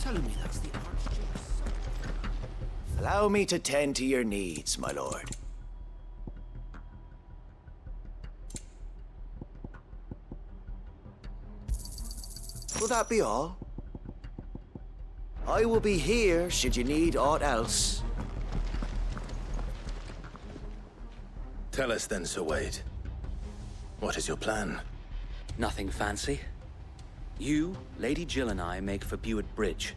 telling me that's the Archduke's son? Allow me to tend to your needs, my lord. Will that be all? I will be here should you need aught else. Tell us then, Sir Wade. What is your plan? Nothing fancy. You, Lady Jill and I make for Buett Bridge,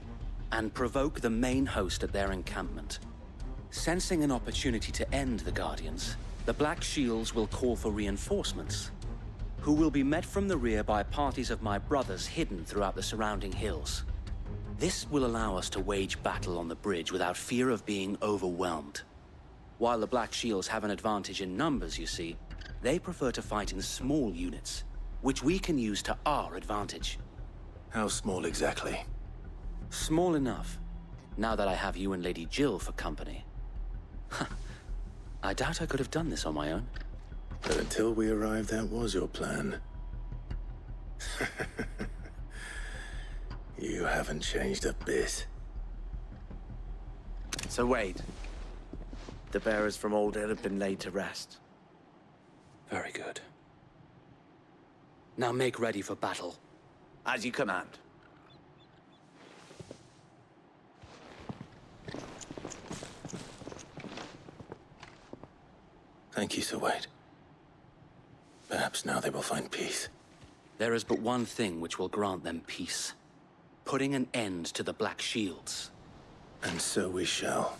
and provoke the main host at their encampment. Sensing an opportunity to end the Guardians, the Black Shields will call for reinforcements, who will be met from the rear by parties of my brothers hidden throughout the surrounding hills. This will allow us to wage battle on the bridge without fear of being overwhelmed. While the Black Shields have an advantage in numbers, you see, they prefer to fight in small units, which we can use to our advantage. How small exactly? Small enough, now that I have you and Lady Jill for company. I doubt I could have done this on my own. But until we arrived, that was your plan. You haven't changed a bit. Sir Wade, the bearers from Old Hill have been laid to rest. Very good. Now make ready for battle. As you command. Thank you, Sir Wade. Perhaps now they will find peace. There is but one thing which will grant them peace. Putting an end to the Black Shields. And so we shall.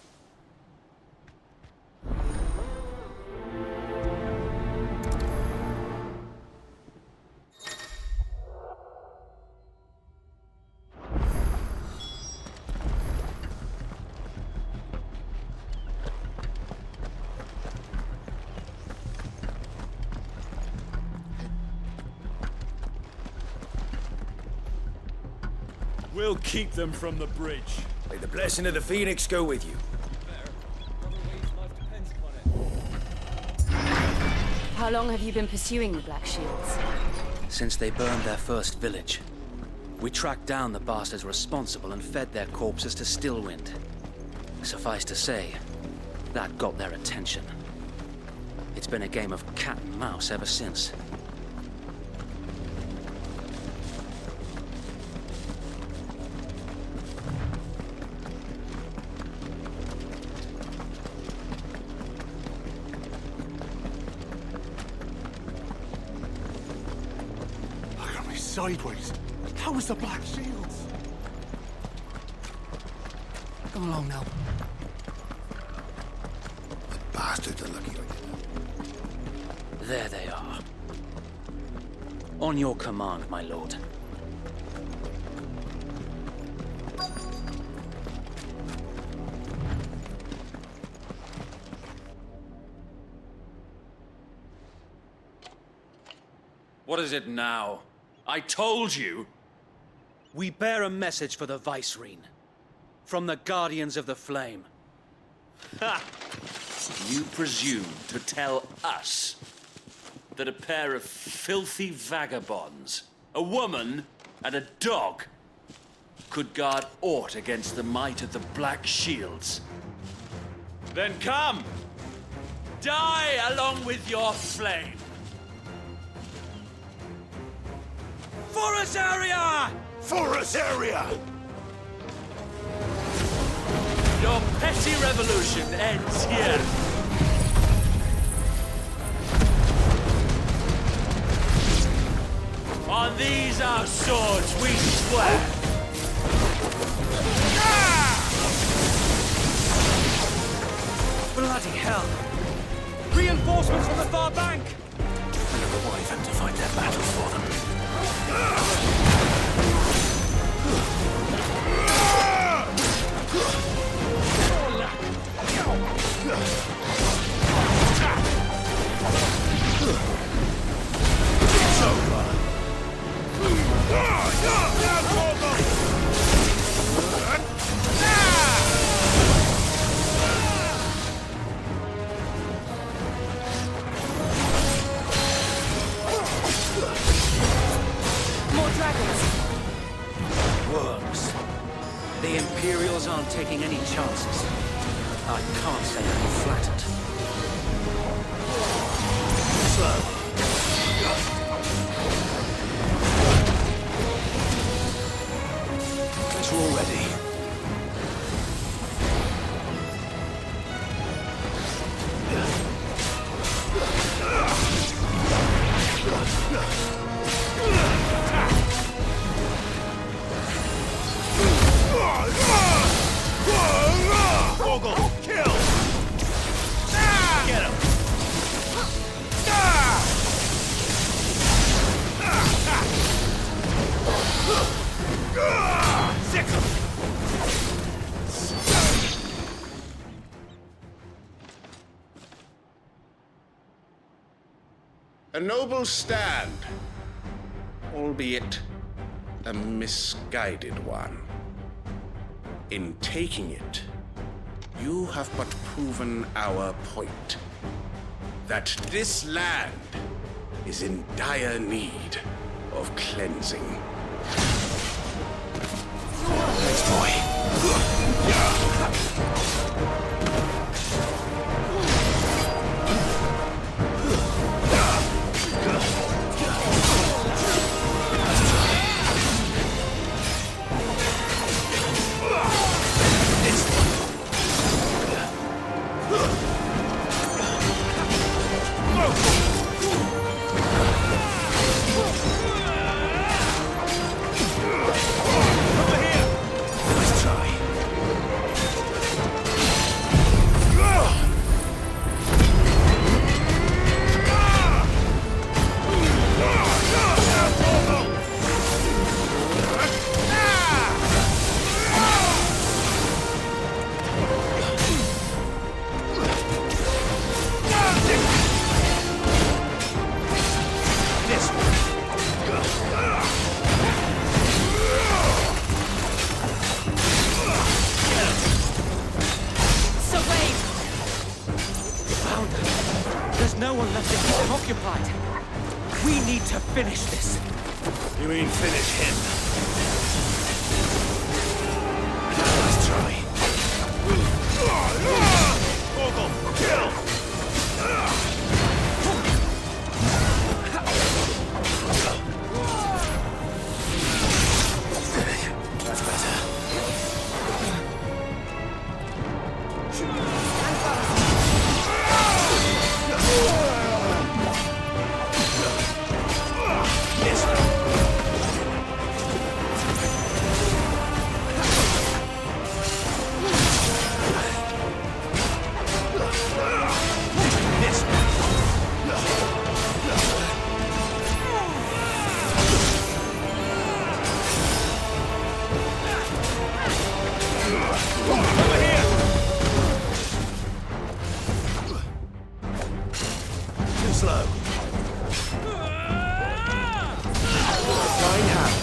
We'll keep them from the bridge. May the blessing of the Phoenix go with you. How long have you been pursuing the Black Shields? Since they burned their first village. We tracked down the bastards responsible and fed their corpses to Stillwind. Suffice to say, that got their attention. It's been a game of cat and mouse ever since. Sideways. How is the Black Shields? Come along now. The bastards are lucky I did that. There they are. On your command, my lord. What is it now? I told you! We bear a message for the Vicereine. From the Guardians of the Flame. Ha! You presume to tell us that a pair of filthy vagabonds, a woman and a dog, could guard aught against the might of the Black Shields? Then come! Die along with your flame! For us area! For us area! Your petty revolution ends here. On these our swords we swear. Bloody hell! Reinforcements from the far bank! We'll revive them to fight their battles for them. The Imperials aren't taking any chances. I can't say I'm flattered. Guess we're all ready. Vogel, kill! Get him! Sick him! A noble stand, albeit a misguided one. In taking it, you have but proven our point. That this land is in dire need of cleansing. Thanks, boy. No one left to keep them occupied. We need to finish this. You mean finish him? Let's try. Vogel, kill! That's better. Slow. Nine half.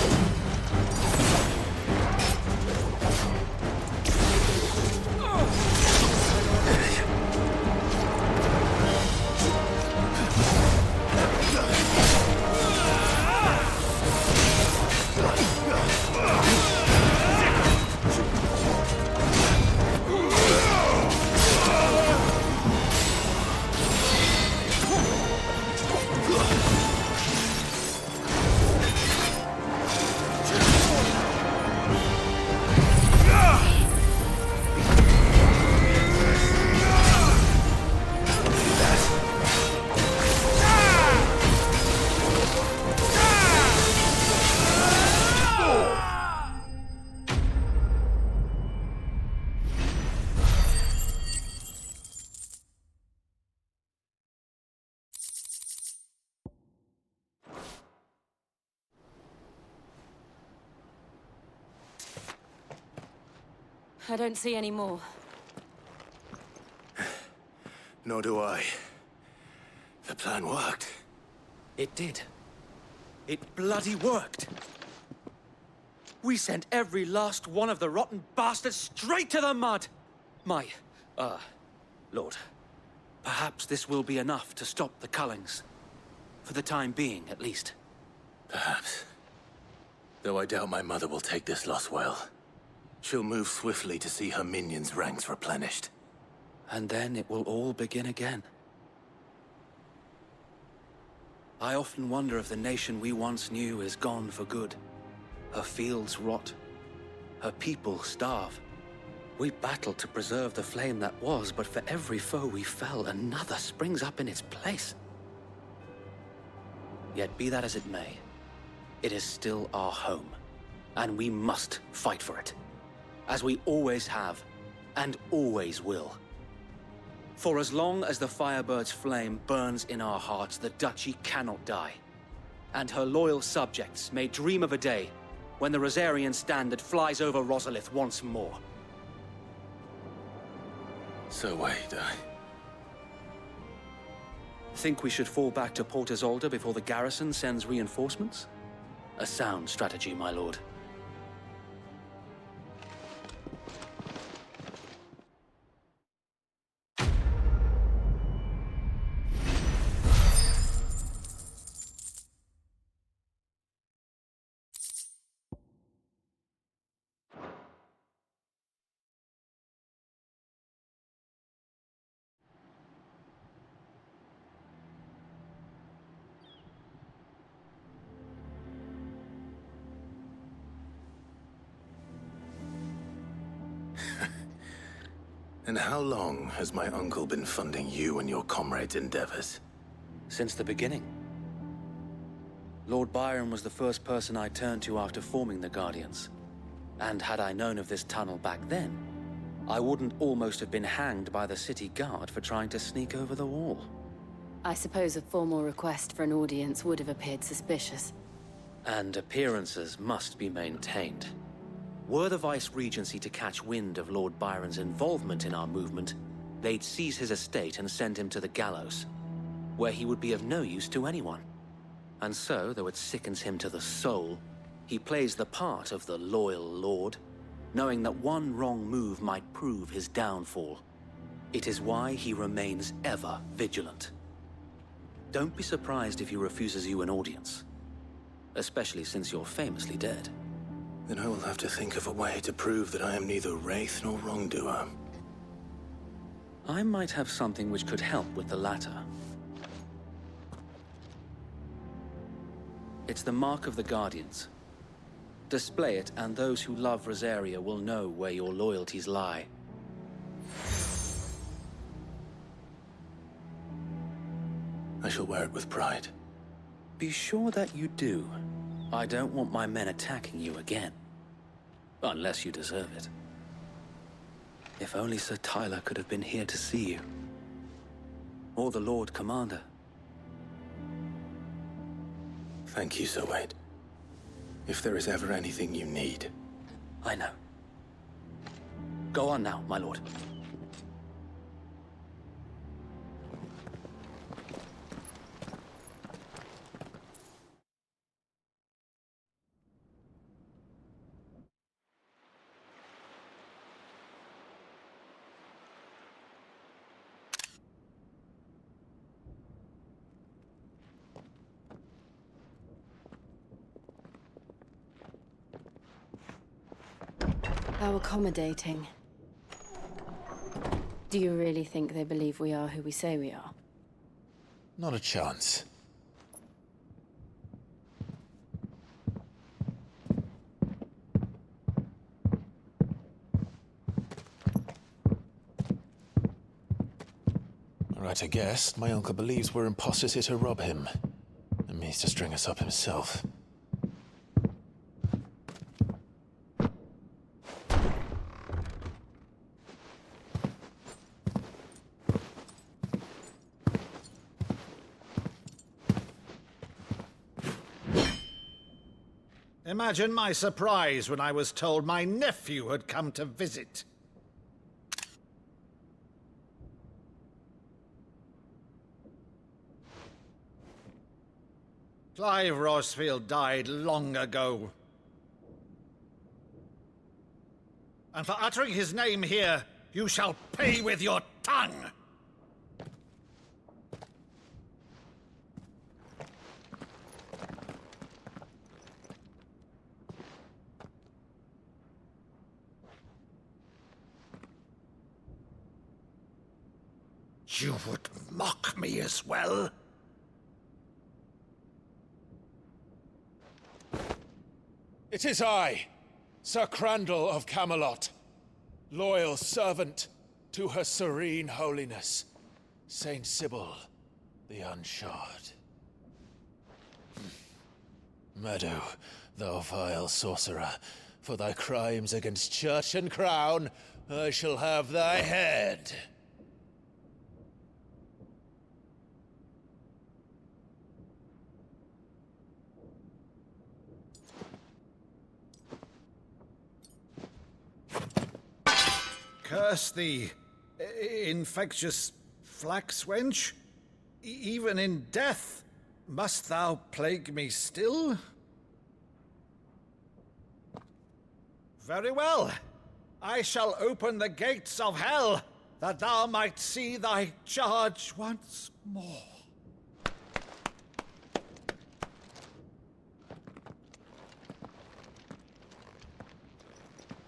I don't see any more. Nor do I. The plan worked. It did. It bloody worked. We sent every last one of the rotten bastards straight to the mud. My, Lord, perhaps this will be enough to stop the Cullings. For the time being, at least. Perhaps. Though I doubt my mother will take this loss well. She'll move swiftly to see her minions' ranks replenished. And then it will all begin again. I often wonder if the nation we once knew is gone for good. Her fields rot. Her people starve. We battled to preserve the flame that was, but for every foe we fell, another springs up in its place. Yet be that as it may, it is still our home, and we must fight for it, as we always have, and always will. For as long as the Firebird's flame burns in our hearts, the Duchy cannot die, and her loyal subjects may dream of a day when the Rosarian standard flies over Rosalith once more. So wait, Think we should fall back to Port Isolde before the garrison sends reinforcements? A sound strategy, my lord. And how long has my uncle been funding you and your comrades' endeavors? Since the beginning. Lord Byron was the first person I turned to after forming the Guardians. And had I known of this tunnel back then, I wouldn't almost have been hanged by the city guard for trying to sneak over the wall. I suppose a formal request for an audience would have appeared suspicious. And appearances must be maintained. Were the Vice-Regency to catch wind of Lord Byron's involvement in our movement, they'd seize his estate and send him to the gallows, where he would be of no use to anyone. And so, though it sickens him to the soul, he plays the part of the loyal lord, knowing that one wrong move might prove his downfall. It is why he remains ever vigilant. Don't be surprised if he refuses you an audience, especially since you're famously dead. Then I will have to think of a way to prove that I am neither wraith nor wrongdoer. I might have something which could help with the latter. It's the mark of the Guardians. Display it, and those who love Rosaria will know where your loyalties lie. I shall wear it with pride. Be sure that you do. I don't want my men attacking you again. Unless you deserve it. If only Sir Tyler could have been here to see you. Or the Lord Commander. Thank you, Sir Wade. If there is ever anything you need. I know. Go on now, my lord. How accommodating. Do you really think they believe we are who we say we are? Not a chance. Right, I guess. My uncle believes we're imposters here to rob him. And means to string us up himself. Imagine my surprise when I was told my nephew had come to visit. Clive Rosfield died long ago. And for uttering his name here, you shall pay with your tongue! You would mock me as well? It is I, Sir Crandall of Camelot, loyal servant to Her Serene Holiness, Saint Sybil the Unshod. Meadow, thou vile sorcerer, for thy crimes against church and crown, I shall have thy head. Curse thee, infectious flax wench. Even in death, must thou plague me still? Very well. I shall open the gates of hell, that thou might see thy charge once more.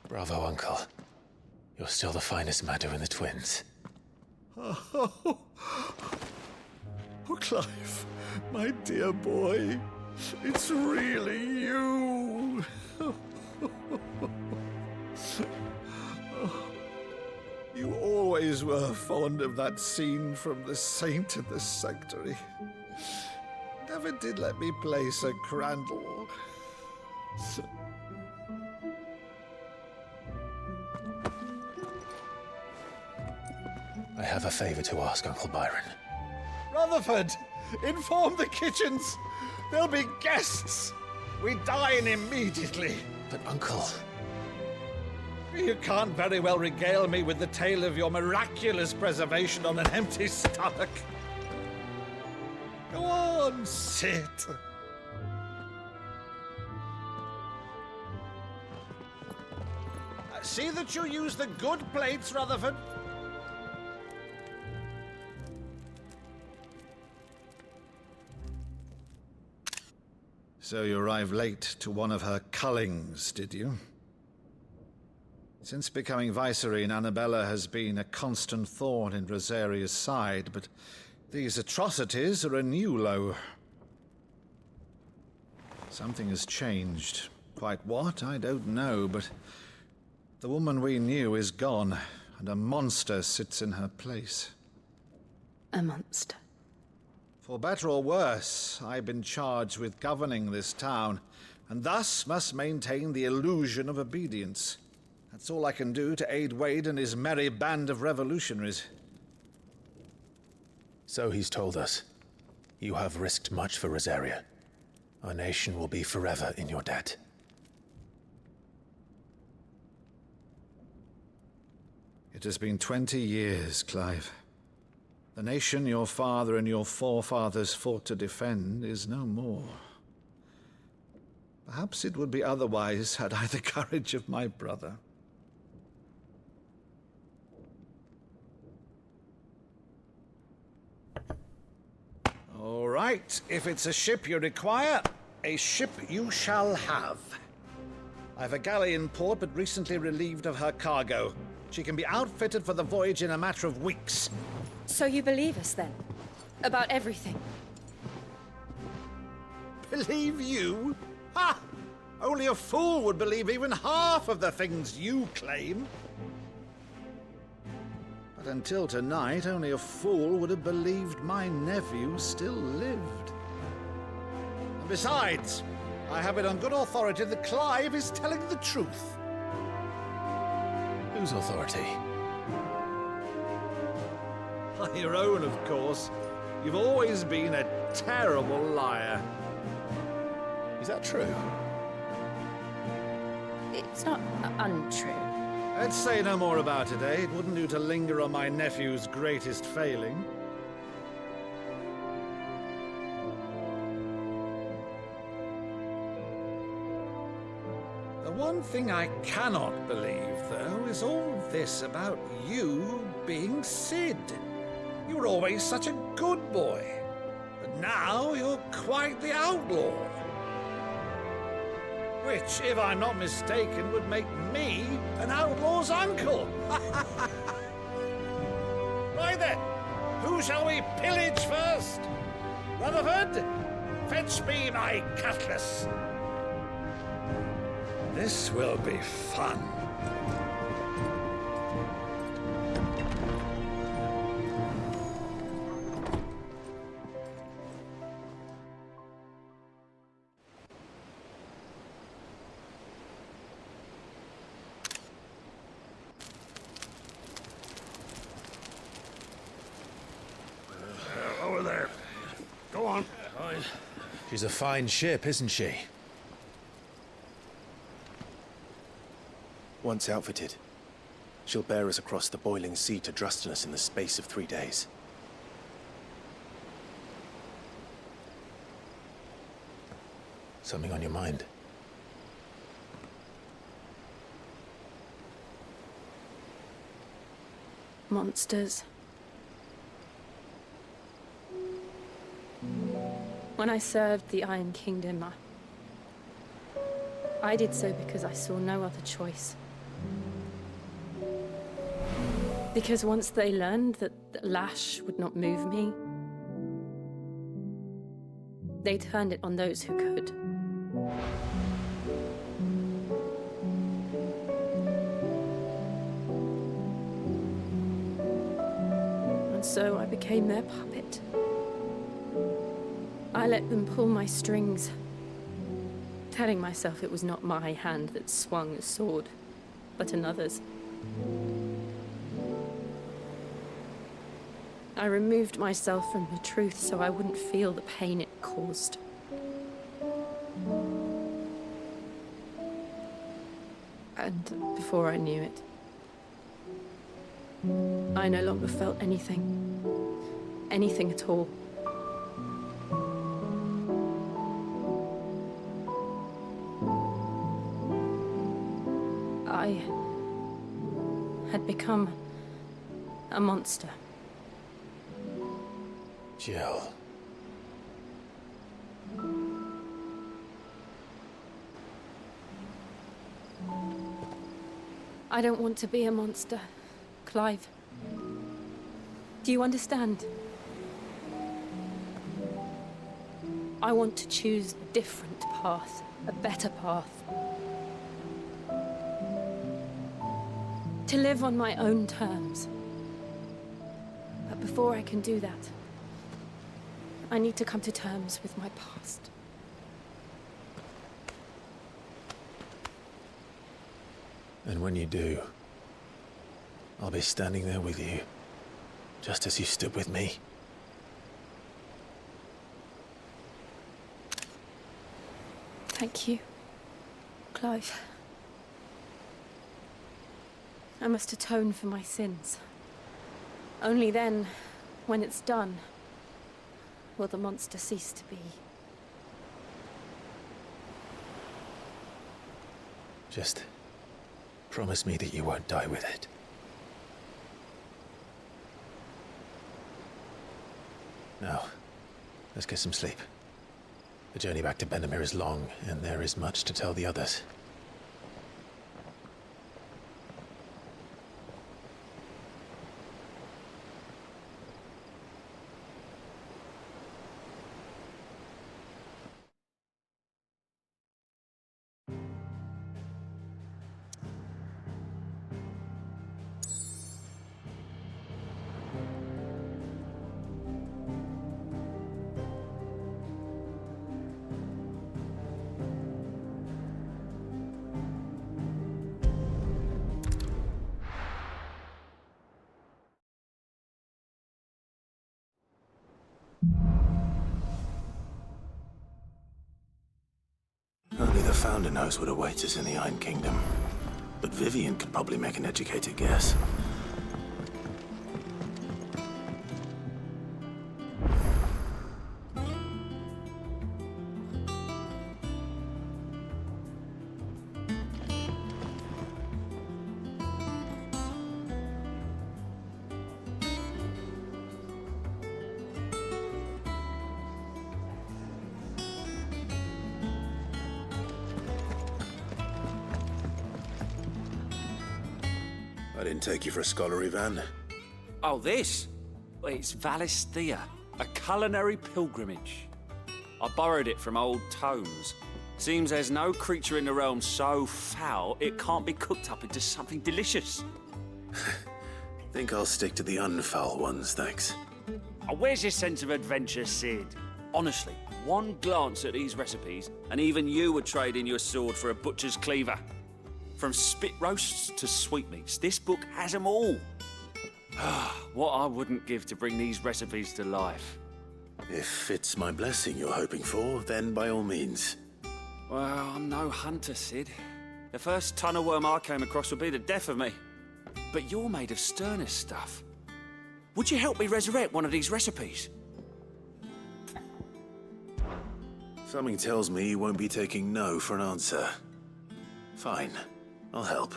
Bravo, Uncle. You're still the finest Meadow in the twins. Oh, Clive, my dear boy, it's really you. You always were fond of that scene from The Saint and the Sanctuary. Never did let me play Sir Crandall. I have a favor to ask, Uncle Byron. Rutherford, inform the kitchens. There'll be guests. We dine immediately. But, Uncle... You can't very well regale me with the tale of your miraculous preservation on an empty stomach. Go on, sit. See that you use the good plates, Rutherford. So you arrived late to one of her cullings, did you? Since becoming Vicereine, Annabella has been a constant thorn in Rosaria's side, but these atrocities are a new low. Something has changed. Quite what, I don't know, but the woman we knew is gone, and a monster sits in her place. A monster. For better or worse, I've been charged with governing this town, and thus must maintain the illusion of obedience. That's all I can do to aid Wade and his merry band of revolutionaries. So he's told us. You have risked much for Rosaria. Our nation will be forever in your debt. It has been 20 years, Clive. The nation your father and your forefathers fought to defend is no more. Perhaps it would be otherwise had I the courage of my brother. All right, if it's a ship you require, a ship you shall have. I've a galley in port, but recently relieved of her cargo. She can be outfitted for the voyage in a matter of weeks. So you believe us, then? About everything? Believe you? Ha! Only a fool would believe even half of the things you claim. But until tonight, only a fool would have believed my nephew still lived. And besides, I have it on good authority that Clive is telling the truth. Whose authority? On your own, of course. You've always been a terrible liar. Is that true? It's not untrue. Let's say no more about it, eh? It wouldn't do to linger on my nephew's greatest failing. The one thing I cannot believe, though, is all this about you being Sid. You were always such a good boy, but now you're quite the outlaw. Which, if I'm not mistaken, would make me an outlaw's uncle. Right then, Who shall we pillage first? Rutherford, fetch me my cutlass. This will be fun. Over there. Go on. She's a fine ship, isn't she? Once outfitted, she'll bear us across the boiling sea to Drustinus in the space of 3 days. Something on your mind? Monsters. When I served the Iron Kingdom, I did so because I saw no other choice. Because once they learned that the lash would not move me, they turned it on those who could. And so I became their puppet. I let them pull my strings, telling myself it was not my hand that swung a sword, but another's. I removed myself from the truth so I wouldn't feel the pain it caused. And before I knew it, I no longer felt anything. Anything at all. I had become a monster. Jill. I don't want to be a monster, Clive. Do you understand? I want to choose a different path, a better path. To live on my own terms. But before I can do that, I need to come to terms with my past. And when you do, I'll be standing there with you, just as you stood with me. Thank you, Clive. I must atone for my sins. Only then, when it's done, will the monster cease to be. Just promise me that you won't die with it. Now, let's get some sleep. The journey back to Benamir is long, and there is much to tell the others. Only the Founder knows what awaits us in the Iron Kingdom. But Vivian could probably make an educated guess. I didn't take you for a scholarly van. Oh, this? It's Valisthea, a culinary pilgrimage. I borrowed it from old tomes. Seems there's no creature in the realm so foul it can't be cooked up into something delicious. Think I'll stick to the unfoul ones, thanks. Oh, where's your sense of adventure, Sid? Honestly, one glance at these recipes, and even you would trade in your sword for a butcher's cleaver. From spit roasts to sweetmeats, this book has them all. What I wouldn't give to bring these recipes to life. If it's my blessing you're hoping for, then by all means. Well, I'm no hunter, Sid. The first tunnel worm I came across would be the death of me. But you're made of sterner stuff. Would you help me resurrect one of these recipes? Something tells me you won't be taking no for an answer. Fine, I'll help.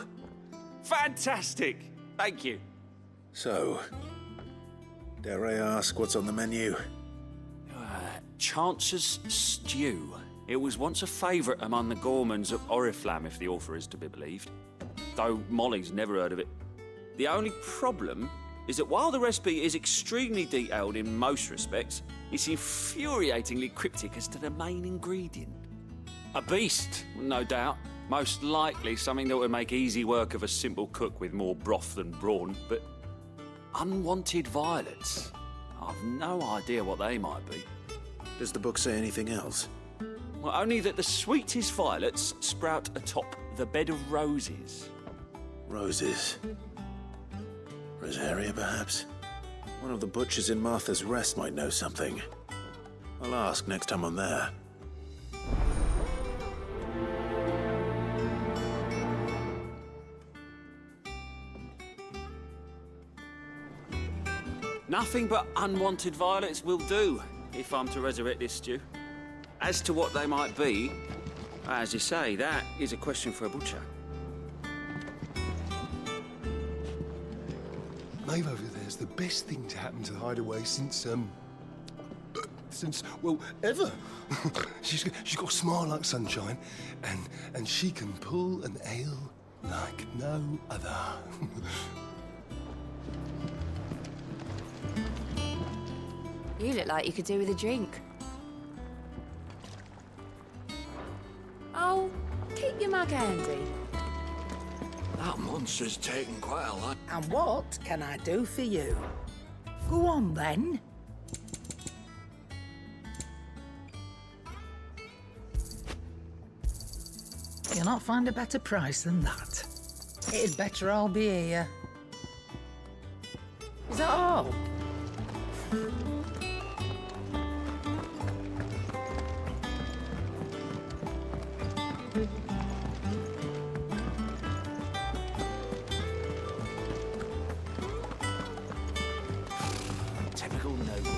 Fantastic! Thank you. So, dare I ask what's on the menu? Chance's Stew. It was once a favourite among the gourmands of Oriflamme, if the author is to be believed. Though Molly's never heard of it. The only problem is that while the recipe is extremely detailed in most respects, it's infuriatingly cryptic as to the main ingredient. A beast, no doubt. Most likely something that would make easy work of a simple cook with more broth than brawn, but unwanted violets. I've no idea what they might be. Does the book say anything else? Well, only that the sweetest violets sprout atop the bed of roses. Roses. Rosaria, perhaps? One of the butchers in Martha's Rest might know something. I'll ask next time I'm there. Nothing but unwanted violets will do, if I'm to resurrect this stew. As to what they might be, as you say, that is a question for a butcher. Maeve over there's the best thing to happen to Hideaway since, well, ever. she's got a smile like sunshine, and she can pull an ale like no other. You look like you could do with a drink. Oh, keep your mug handy. That monster's taken quite a lot. And what can I do for you? Go on, then. You'll not find a better price than that. It'd better all be here. Is that all? Typical nobles.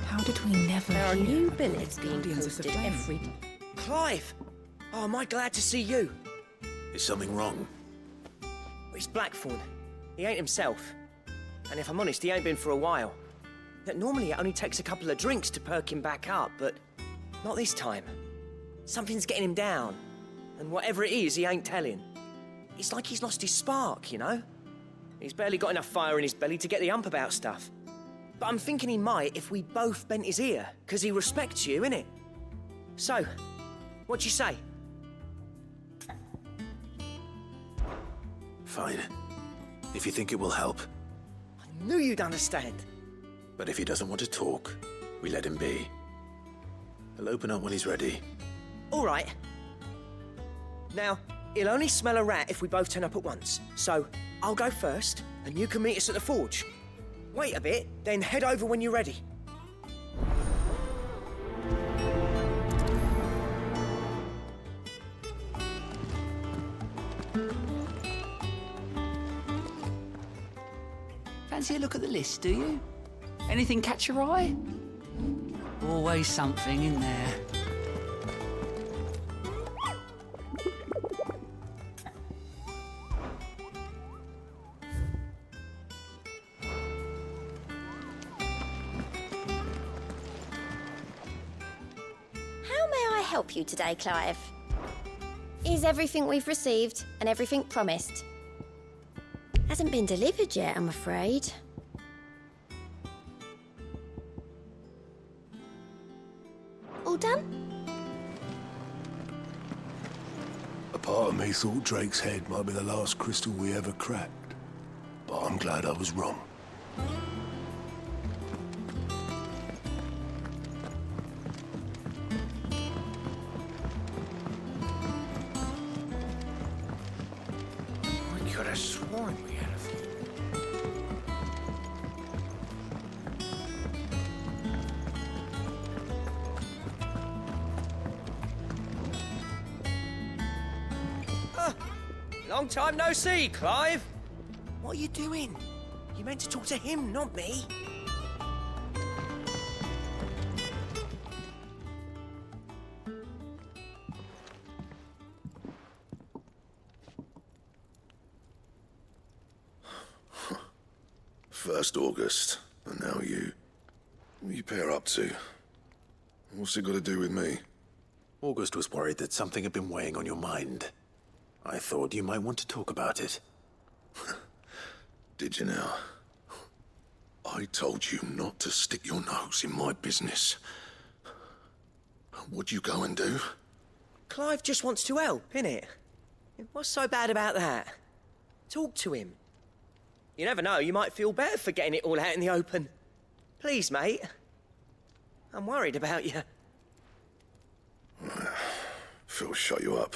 How did we never There are hear new of billets being Guardians of the posted Flame? every... Clive! Oh, am I glad to see you? Is something wrong? It's Blackthorn. He ain't himself. And if I'm honest, he ain't been for a while. That normally it only takes a couple of drinks to perk him back up, but not this time. Something's getting him down. And whatever it is, he ain't telling. It's like he's lost his spark, you know? He's barely got enough fire in his belly to get the ump about stuff. But I'm thinking he might if we both bent his ear, because he respects you, innit? So, what'd you say? Fine. If you think it will help. I knew you'd understand. But if he doesn't want to talk, we let him be. He'll open up when he's ready. All right. Now, he'll only smell a rat if we both turn up at once. So, I'll go first, and you can meet us at the forge. Wait a bit, then head over when you're ready. Fancy a look at the list, do you? Anything catch your eye? Always something in there. How may I help you today, Clive? Is everything we've received and everything promised? Hasn't been delivered yet, I'm afraid. All done? A part of me thought Drake's head might be the last crystal we ever cracked. But I'm glad I was wrong. I could have sworn we had a few. Long time no see, Clive. What are you doing? You meant to talk to him, not me. First August, and now you. What are you pair up to? What's it got to do with me? August was worried that something had been weighing on your mind. I thought you might want to talk about it. Did you now? I told you not to stick your nose in my business. What'd you go and do? Clive just wants to help, innit? What's so bad about that? Talk to him. You never know, you might feel better for getting it all out in the open. Please, mate. I'm worried about you. Phil shut you up.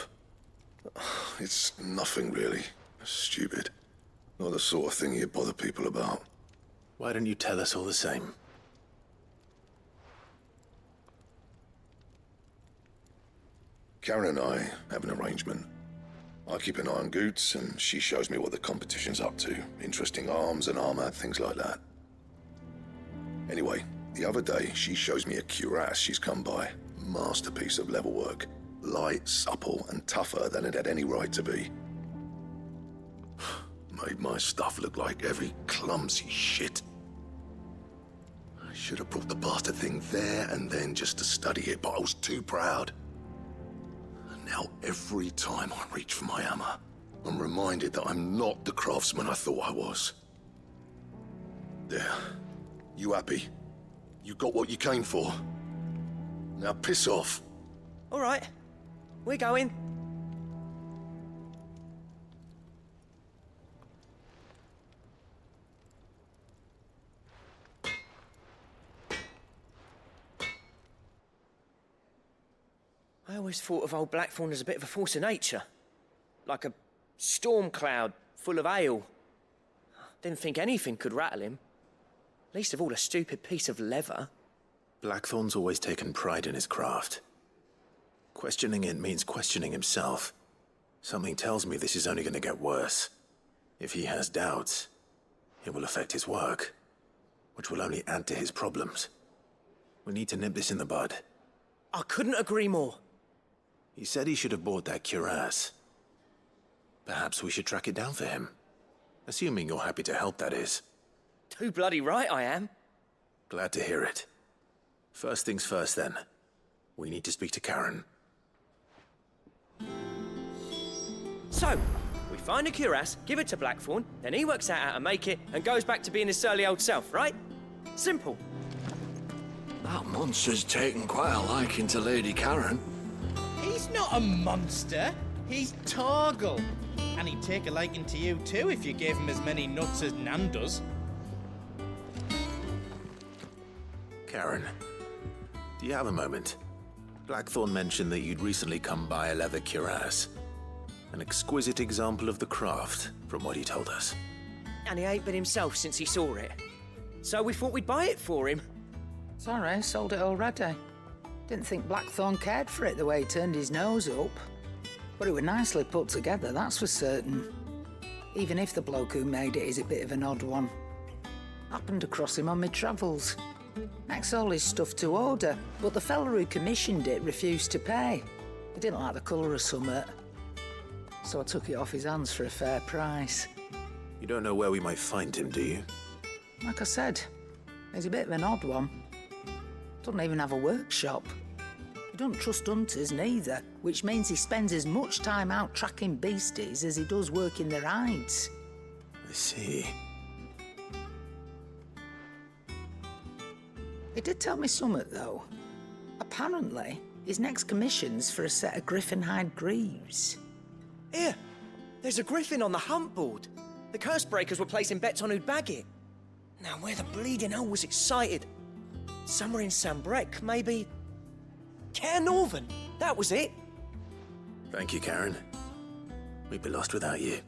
It's nothing really. Stupid. Not the sort of thing you bother people about. Why don't you tell us all the same? Karen and I have an arrangement. I keep an eye on Goots, and she shows me what the competition's up to. Interesting arms and armor, things like that. Anyway, the other day, she shows me a cuirass she's come by. Masterpiece of level work. Light, supple, and tougher than it had any right to be. Made my stuff look like every clumsy shit. I should have brought the bastard thing there and then just to study it, but I was too proud. And now every time I reach for my hammer, I'm reminded that I'm not the craftsman I thought I was. There. You happy? You got what you came for. Now piss off. All right. We're going. I always thought of old Blackthorn as a bit of a force of nature. Like a storm cloud full of ale. Didn't think anything could rattle him. Least of all a stupid piece of leather. Blackthorn's always taken pride in his craft. Questioning it means questioning himself. Something tells me this is only going to get worse. If he has doubts, it will affect his work, which will only add to his problems. We need to nip this in the bud. I couldn't agree more. He said he should have bought that cuirass. Perhaps we should track it down for him. Assuming you're happy to help, that is. Too bloody right I am. Glad to hear it. First things first, then. We need to speak to Karen. So, we find a cuirass, give it to Blackthorn, then he works out how to make it and goes back to being his surly old self, right? Simple. That monster's taken quite a liking to Lady Karen. He's not a monster. He's Torgal. And he'd take a liking to you too if you gave him as many nuts as Nan does. Karen, do you have a moment? Blackthorn mentioned that you'd recently come by a leather cuirass. An exquisite example of the craft, from what he told us. And he ain't been himself since he saw it. So we thought we'd buy it for him. Sorry, sold it already. Didn't think Blackthorn cared for it the way he turned his nose up. But it was nicely put together, that's for certain. Even if the bloke who made it is a bit of an odd one. Happened across him on my travels. Next all his stuff to order, but the fella who commissioned it refused to pay. He didn't like the colour of summit. So I took it off his hands for a fair price. You don't know where we might find him, do you? Like I said, he's a bit of an odd one. Doesn't even have a workshop. He don't trust hunters neither, which means he spends as much time out tracking beasties as he does working their hides. I see. He did tell me something, though. Apparently, his next commission's for a set of griffin hide greaves. Here, there's a griffin on the hunt board. The curse breakers were placing bets on who'd bag it. Now, where the bleeding hell was it sighted? Somewhere in Sambrec, maybe... Care Northern, that was it. Thank you, Karen. We'd be lost without you.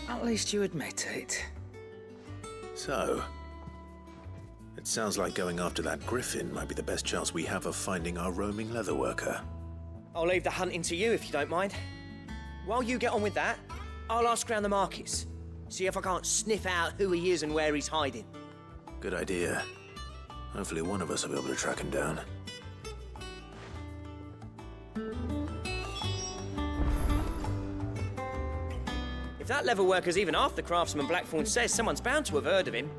At least you admit it. So, it sounds like going after that griffin might be the best chance we have of finding our roaming leatherworker. I'll leave the hunting to you if you don't mind. While you get on with that, I'll ask around the markets. See if I can't sniff out who he is and where he's hiding. Good idea. Hopefully one of us will be able to track him down. If that leatherworker's even half the craftsman Blackthorn says, someone's bound to have heard of him.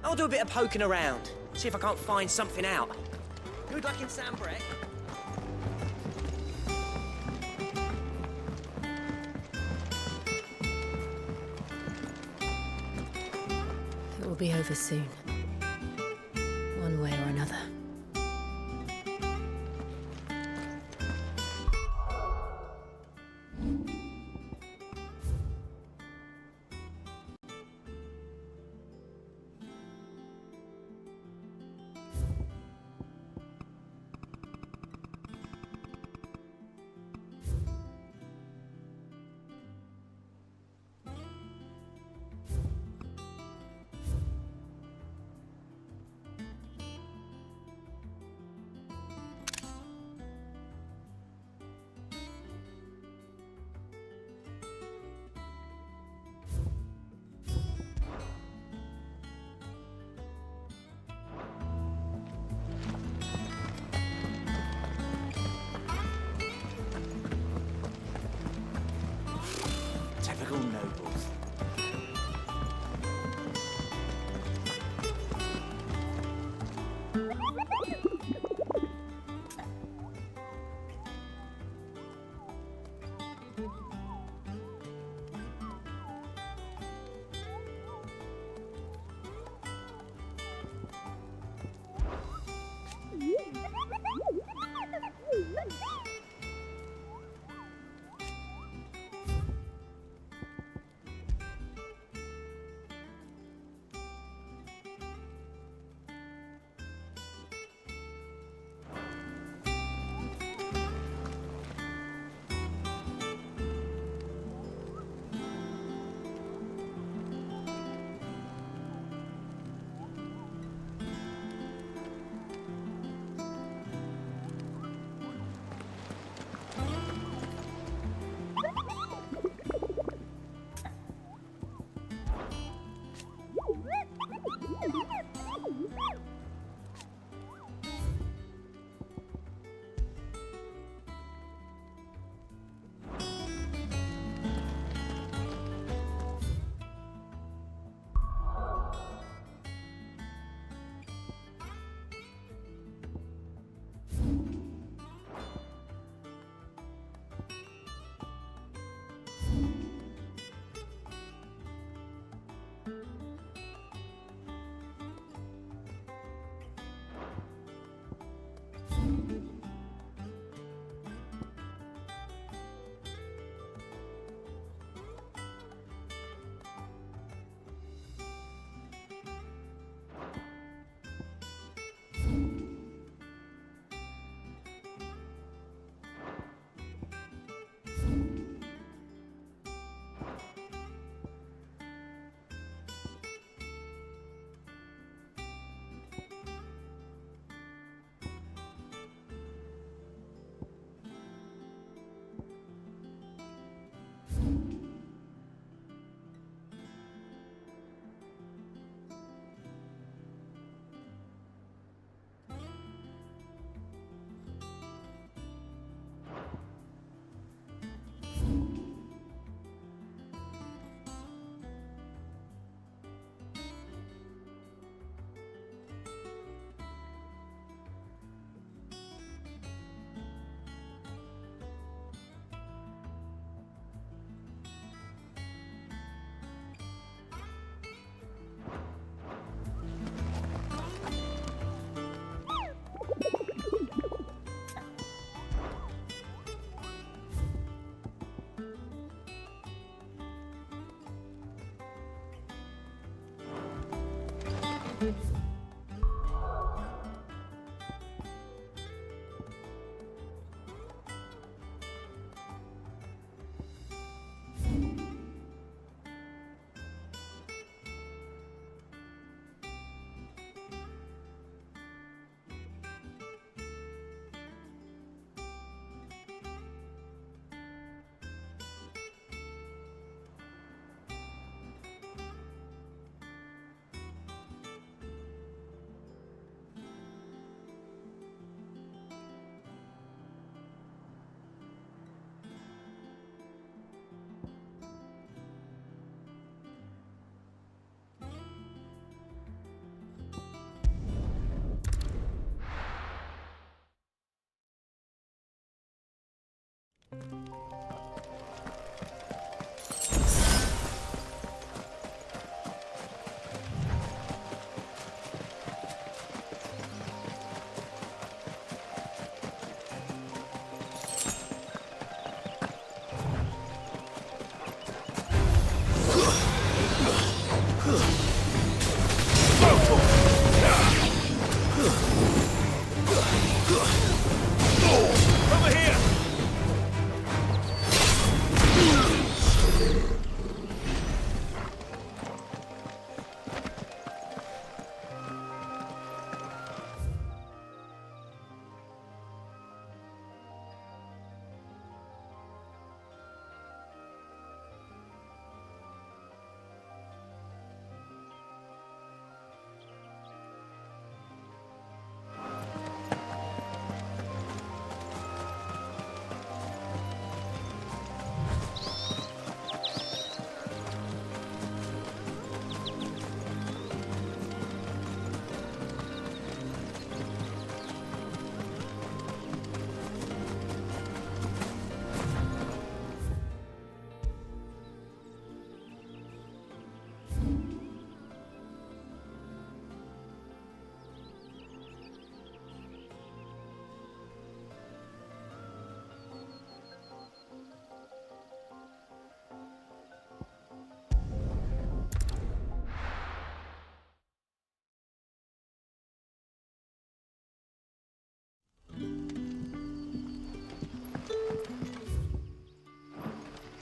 I'll do a bit of poking around, see if I can't find something out. Good luck in Sambrec. It will be over soon. One way or another.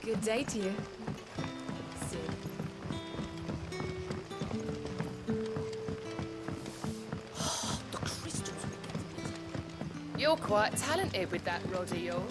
Good day to you. See. The crystals we get. You're quite talented with that rod of yours.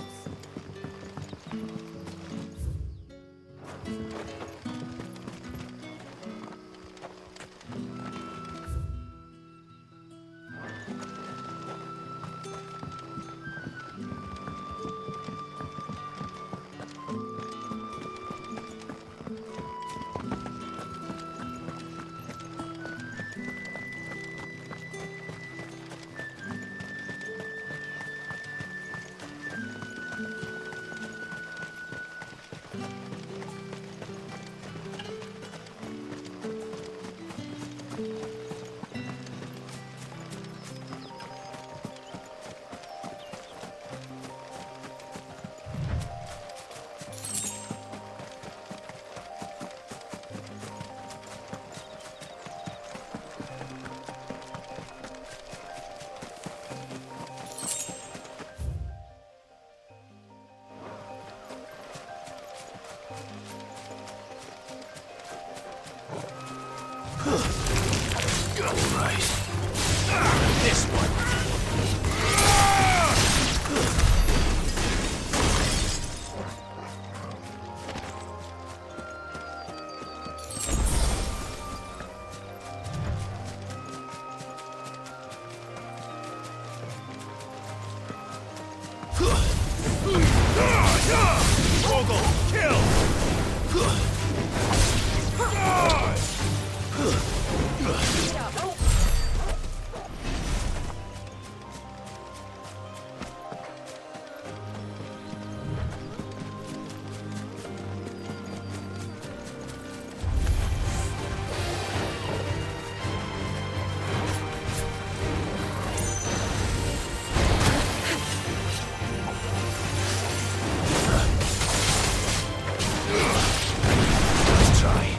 Let's try.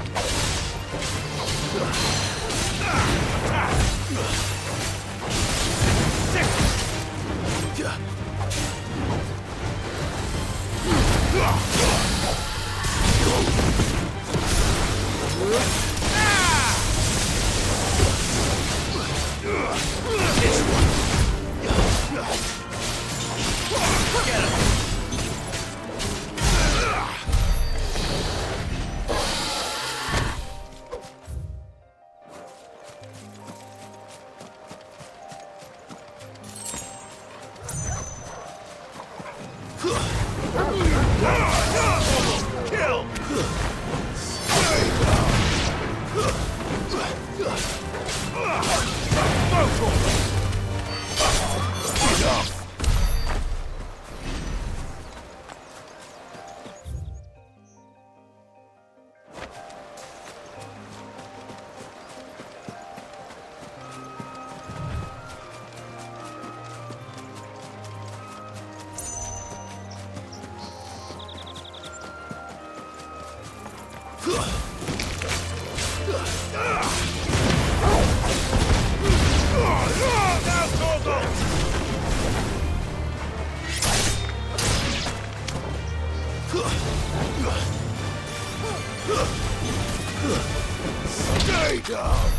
Stay down!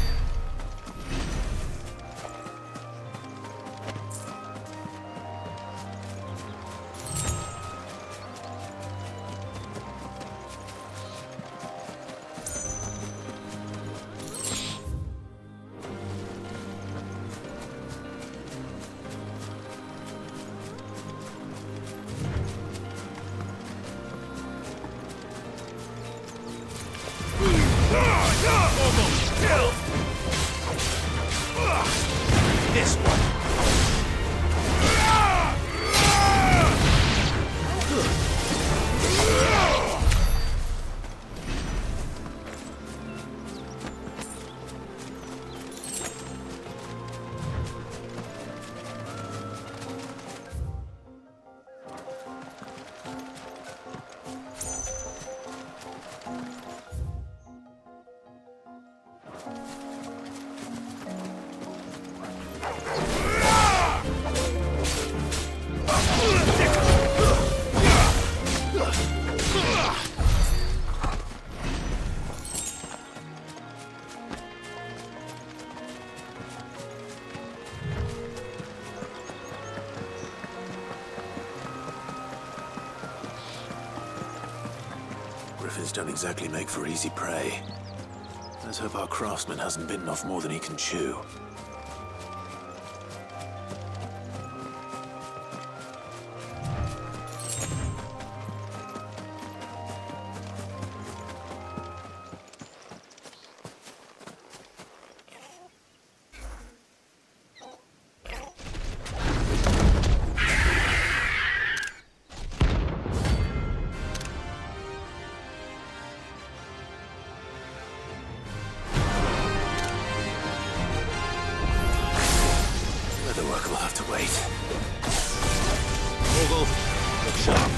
This one. Griffins don't exactly make for easy prey. Let's hope our craftsman hasn't bitten off more than he can chew. Leatherwork will have to wait. Vogel, look sharp.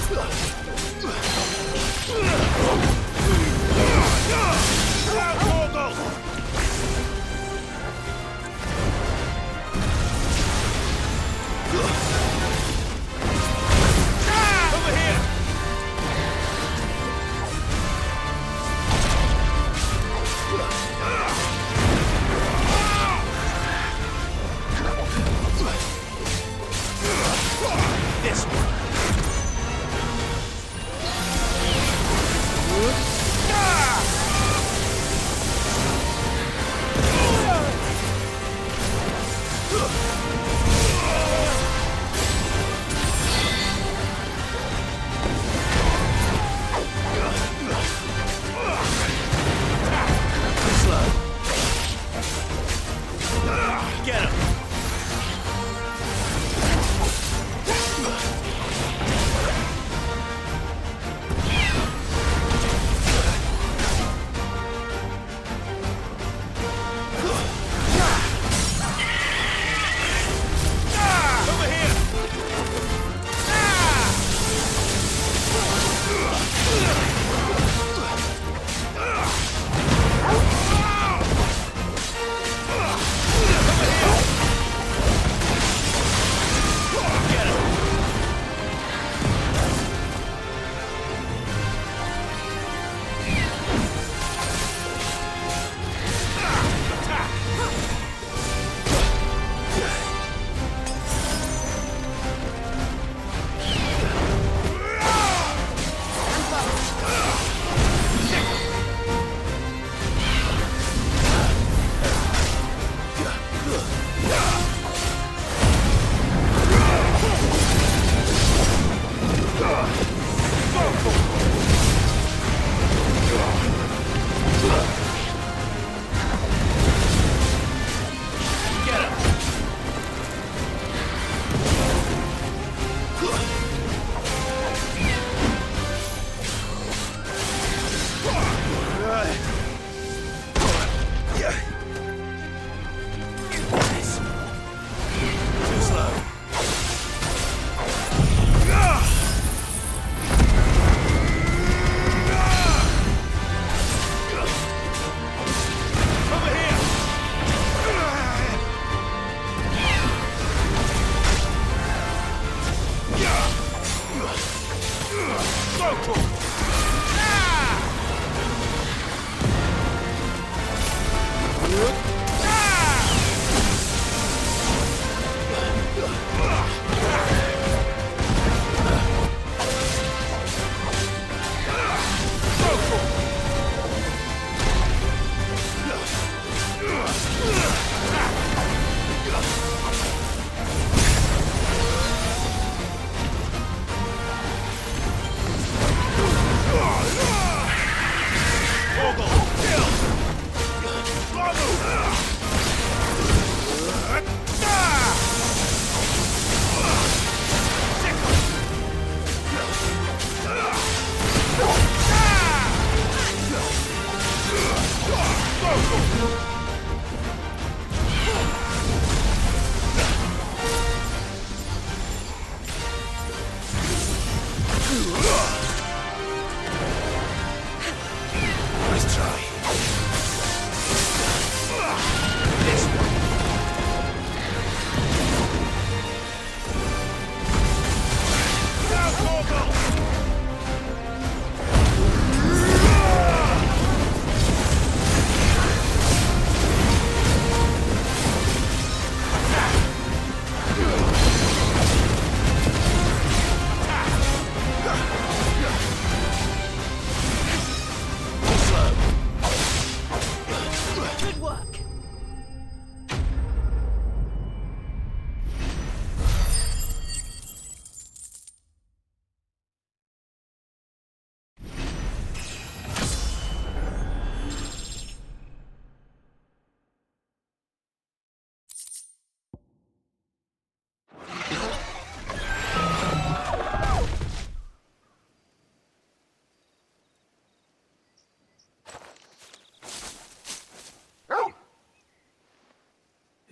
Slow.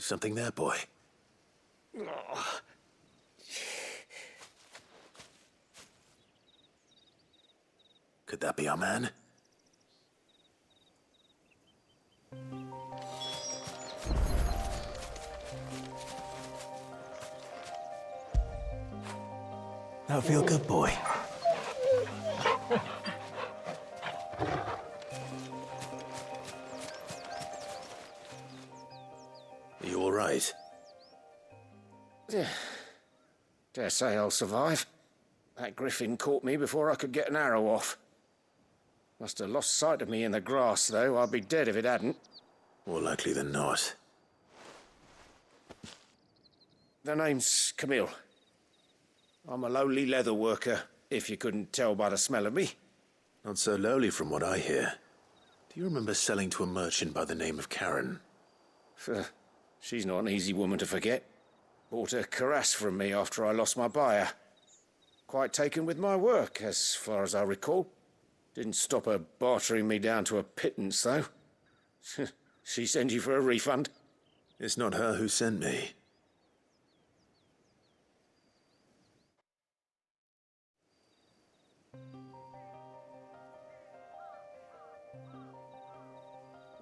Is something there, boy? Could that be our man? That feel good, boy. Are you all right? Dare say I'll survive. That griffin caught me before I could get an arrow off. Must have lost sight of me in the grass, though. I'd be dead if it hadn't. More likely than not. The name's Camille. I'm a lowly leather worker, if you couldn't tell by the smell of me. Not so lowly from what I hear. Do you remember selling to a merchant by the name of Karen? She's not an easy woman to forget. Bought a cuirass from me after I lost my buyer. Quite taken with my work, as far as I recall. Didn't stop her bartering me down to a pittance, though. She send you for a refund? It's not her who sent me.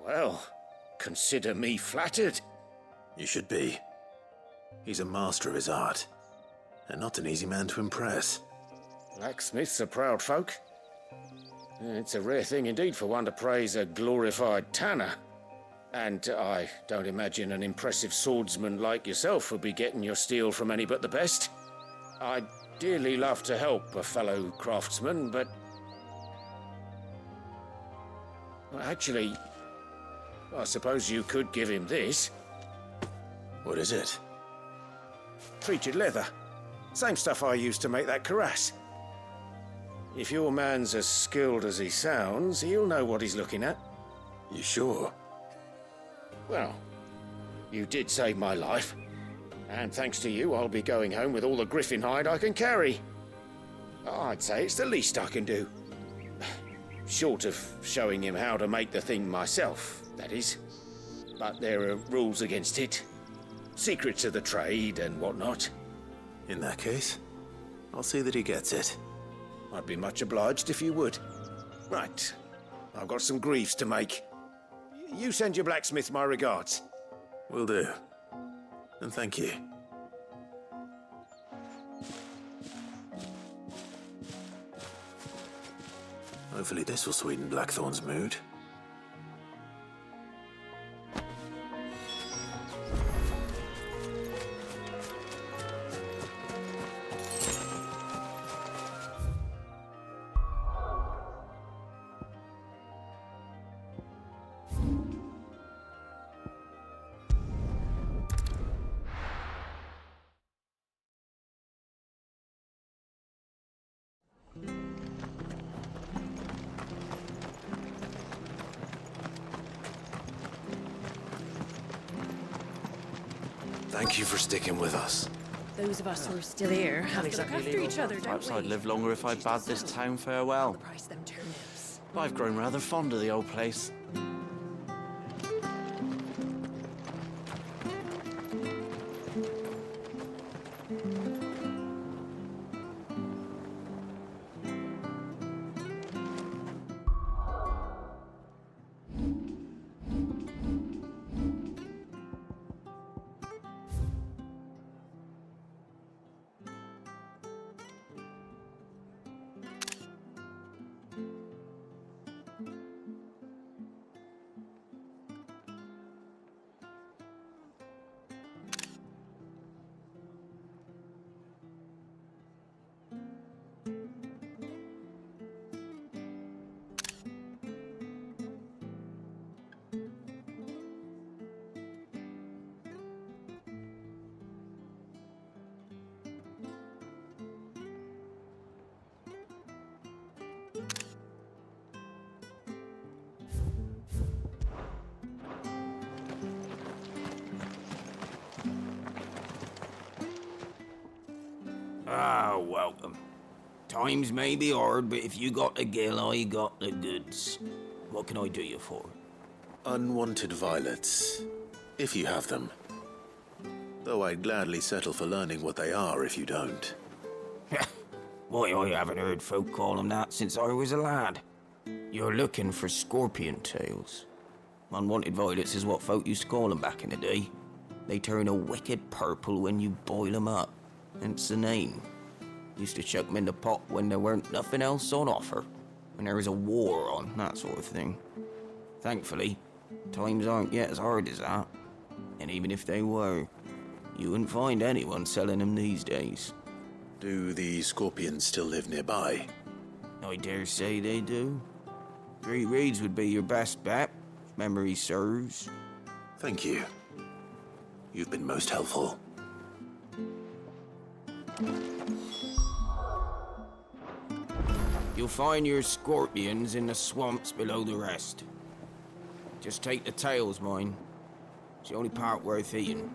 Well, consider me flattered. You should be. He's a master of his art, and not an easy man to impress. Blacksmiths are proud folk. It's a rare thing indeed for one to praise a glorified tanner. And I don't imagine an impressive swordsman like yourself would be getting your steel from any but the best. I'd dearly love to help a fellow craftsman, but... Well, actually, I suppose you could give him this. What is it? Treated leather. Same stuff I used to make that cuirass. If your man's as skilled as he sounds, he'll know what he's looking at. You sure? Well, you did save my life. And thanks to you, I'll be going home with all the griffin hide I can carry. I'd say it's the least I can do. Short of showing him how to make the thing myself, that is. But there are rules against it. Secrets of the trade and whatnot. In that case, I'll see that he gets it. I'd be much obliged if you would. Right. I've got some greaves to make. You send your blacksmith my regards. Will do. And thank you. Hopefully this will sweeten Blackthorn's mood. Thank you for sticking with us. Those of us who are still here have to look after each other, don't Perhaps we? I'd live longer if I bade this town farewell. I've grown rather fond of the old place. Ah, welcome. Times may be hard, but if you got the gill, I got the goods. What can I do you for? Unwanted violets, if you have them. Though I'd gladly settle for learning what they are if you don't. Why, I haven't heard folk call them that since I was a lad. You're looking for scorpion tails. Unwanted violets is what folk used to call them back in the day. They turn a wicked purple when you boil them up. Hence the name. Used to chuck them in the pot when there weren't nothing else on offer. When there was a war on, that sort of thing. Thankfully, times aren't yet as hard as that. And even if they were, you wouldn't find anyone selling them these days. Do the scorpions still live nearby? I dare say they do. 3 Reeds would be your best bet, if memory serves. Thank you. You've been most helpful. You'll find your scorpions in the swamps below the rest. Just take the tails, mind. It's the only part worth eating.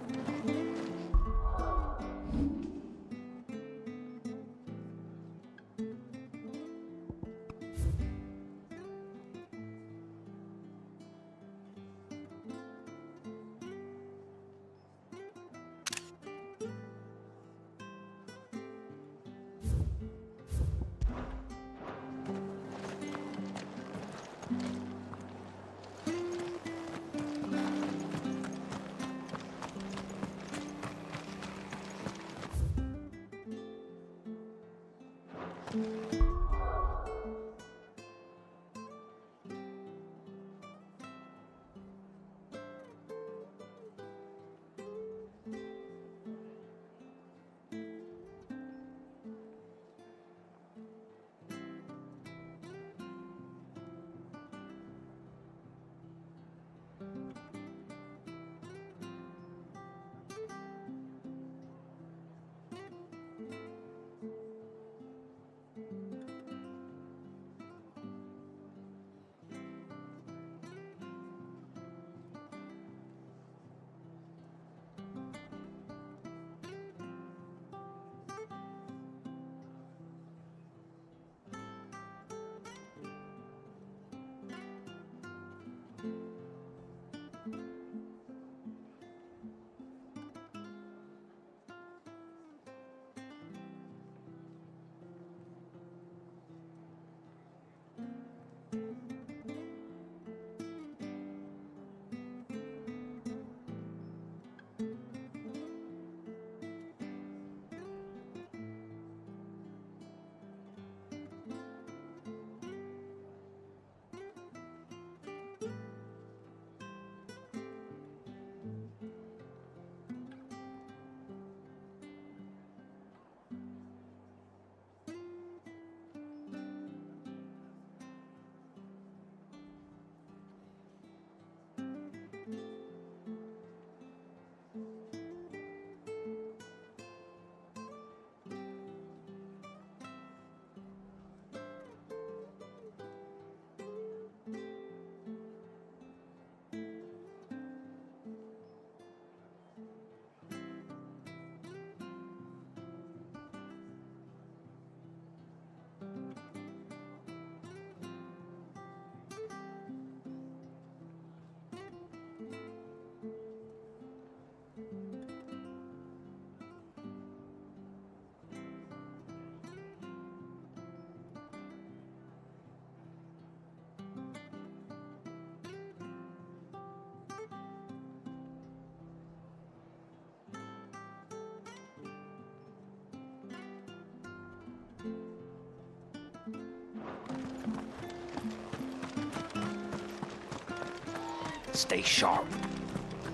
Stay sharp.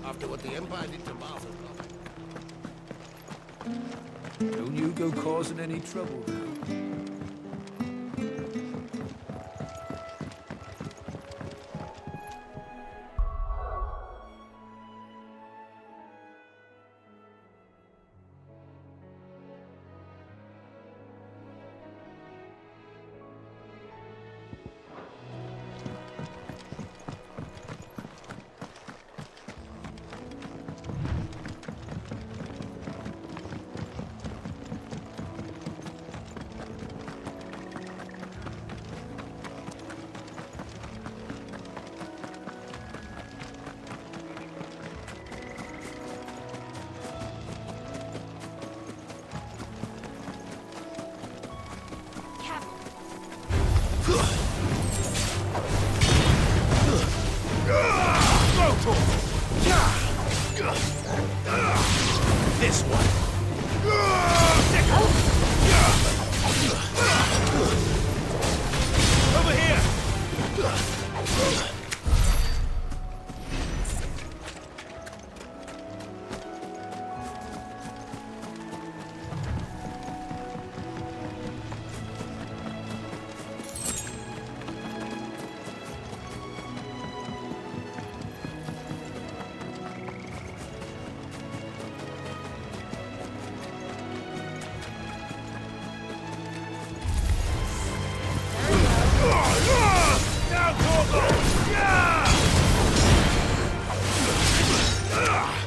After what the Empire did to Martha. Don't you go causing any trouble now. This one. Over here.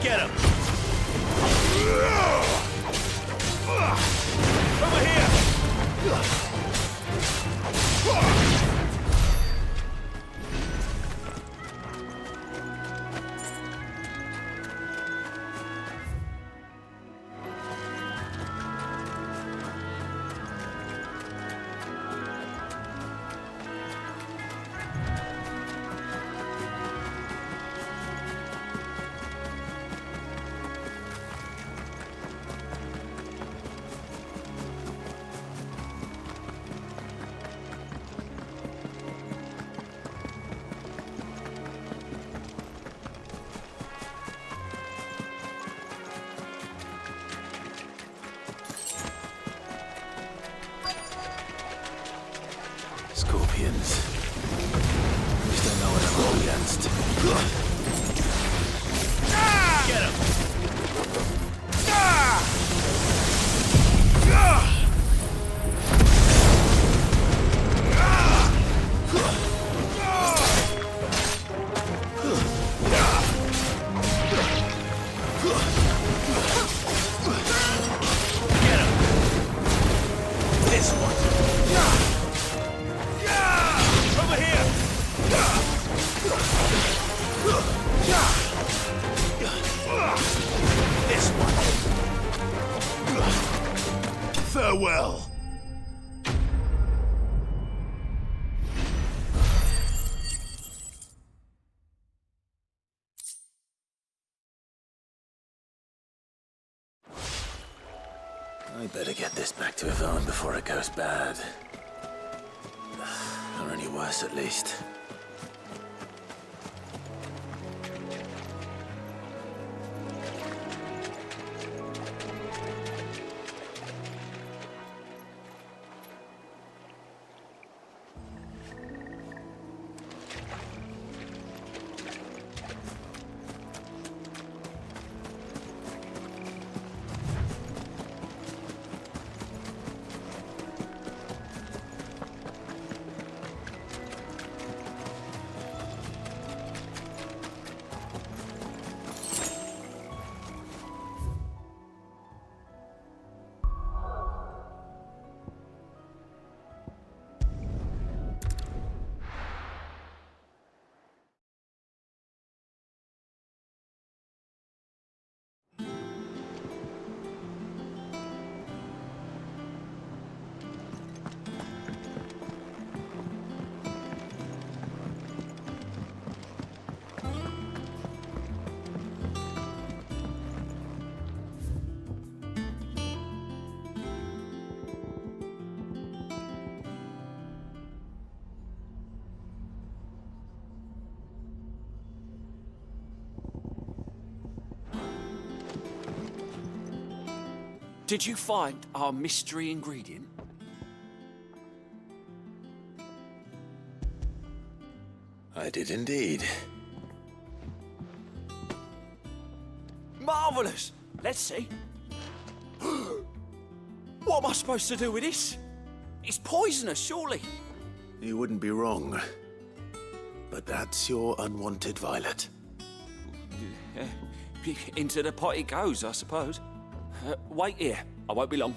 Get him! Over here! Scorpions. Just don't know what I'm up against. Get him! Get him! This one. Over here! This one. Farewell. I better get this back to Yvonne before it goes bad. Or any worse, at least. Did you find our mystery ingredient? I did indeed. Marvellous! Let's see. What am I supposed to do with this? It's poisonous, surely. You wouldn't be wrong. But that's your unwanted violet. Into the pot it goes, I suppose. Wait here. I won't be long.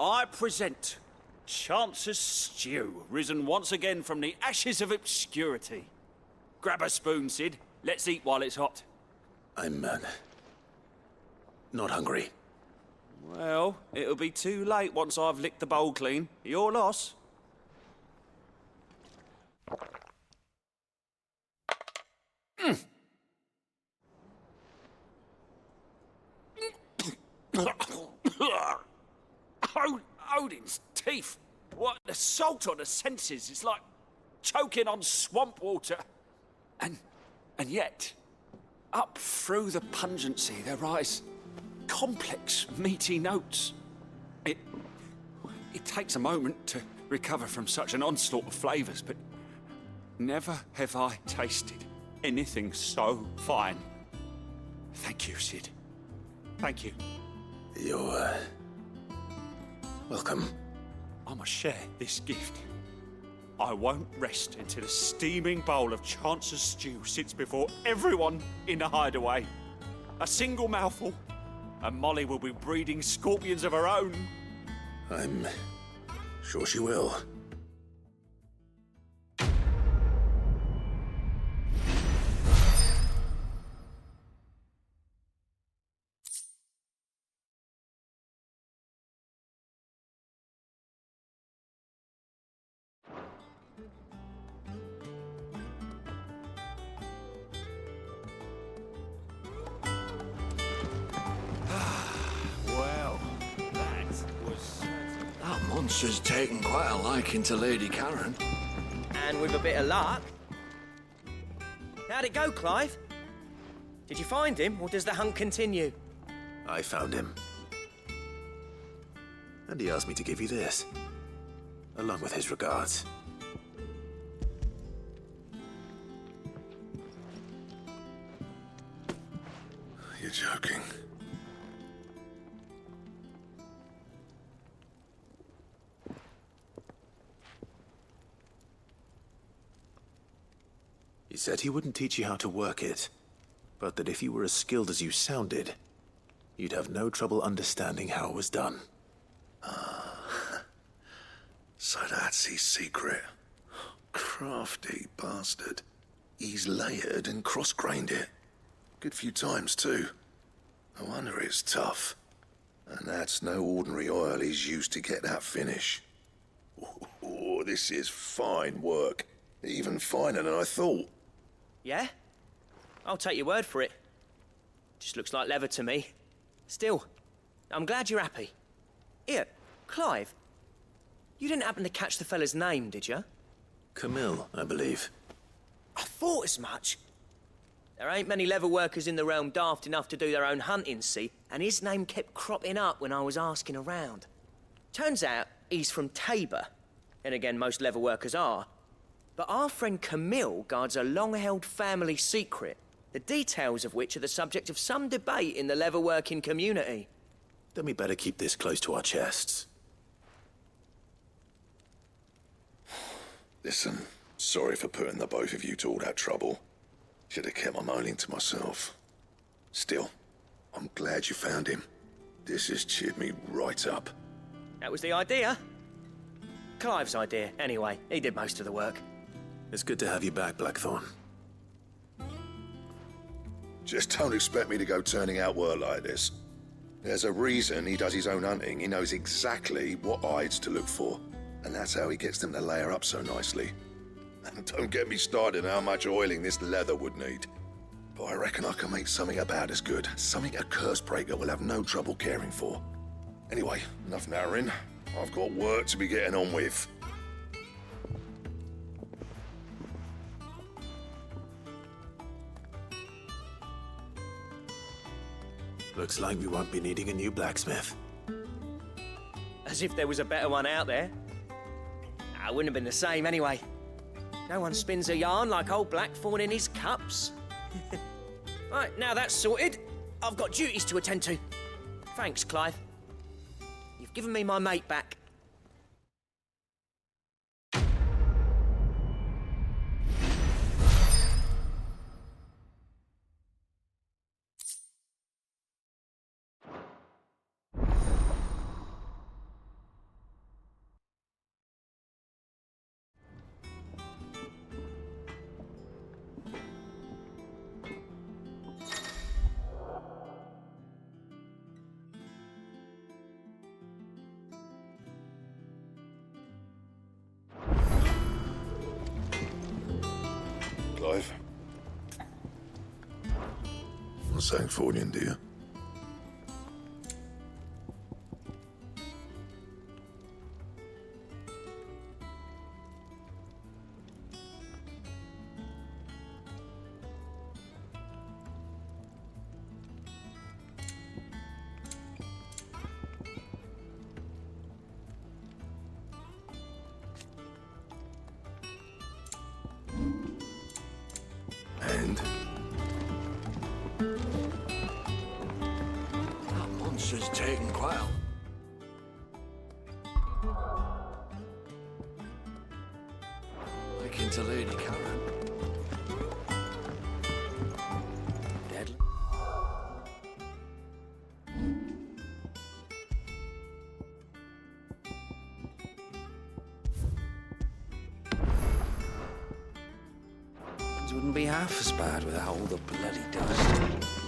I present Chance's Stew, risen once again from the ashes of obscurity. Grab a spoon, Sid. Let's eat while it's hot. I'm, not hungry. Well, it'll be too late once I've licked the bowl clean. Your loss. Odin's teeth. What, the salt on the senses is like choking on swamp water. And yet, up through the pungency there rise complex, meaty notes. It takes a moment to recover from such an onslaught of flavours, but never have I tasted anything so fine. Thank you, Sid. Thank you. You're, welcome. I must share this gift. I won't rest until a steaming bowl of Chance's stew sits before everyone in the hideaway. A single mouthful, and Molly will be breeding scorpions of her own. I'm sure she will. Monster's taken quite a liking to Lady Karen. And with a bit of luck. How'd it go, Clive? Did you find him, or does the hunt continue? I found him. And he asked me to give you this, along with his regards. You're joking. He said he wouldn't teach you how to work it, but that if you were as skilled as you sounded, you'd have no trouble understanding how it was done. So that's his secret. Crafty bastard. He's layered and cross-grained it. Good few times, too. No wonder it's tough. And that's no ordinary oil he's used to get that finish. Oh, this is fine work. Even finer than I thought. Yeah? I'll take your word for it. Just looks like leather to me. Still, I'm glad you're happy. Here, Clive, you didn't happen to catch the fella's name, did you? Camille, I believe. I thought as much. There ain't many leather workers in the realm daft enough to do their own hunting, see, and his name kept cropping up when I was asking around. Turns out he's from Tabor. And again, most leather workers are. But our friend Camille guards a long-held family secret, the details of which are the subject of some debate in the leather-working community. Then we better keep this close to our chests. Listen, sorry for putting the both of you to all that trouble. Should have kept my moaning to myself. Still, I'm glad you found him. This has cheered me right up. That was the idea. Clive's idea, anyway. He did most of the work. It's good to have you back, Blackthorn. Just don't expect me to go turning out work like this. There's a reason he does his own hunting. He knows exactly what hides to look for. And that's how he gets them to layer up so nicely. And don't get me started on how much oiling this leather would need. But I reckon I can make something about as good. Something a curse breaker will have no trouble caring for. Anyway, enough narrowing. I've got work to be getting on with. Looks like we won't be needing a new blacksmith. As if there was a better one out there. It wouldn't have been the same anyway. No one spins a yarn like old Blackthorn in his cups. Right, now that's sorted, I've got duties to attend to. Thanks, Clive. You've given me my mate back. Clive. I'm saying Fordian, dear. And? That monster's taken quite a... Like into Lady Karen. Deadly. Things wouldn't be half as bad without all the bloody dust.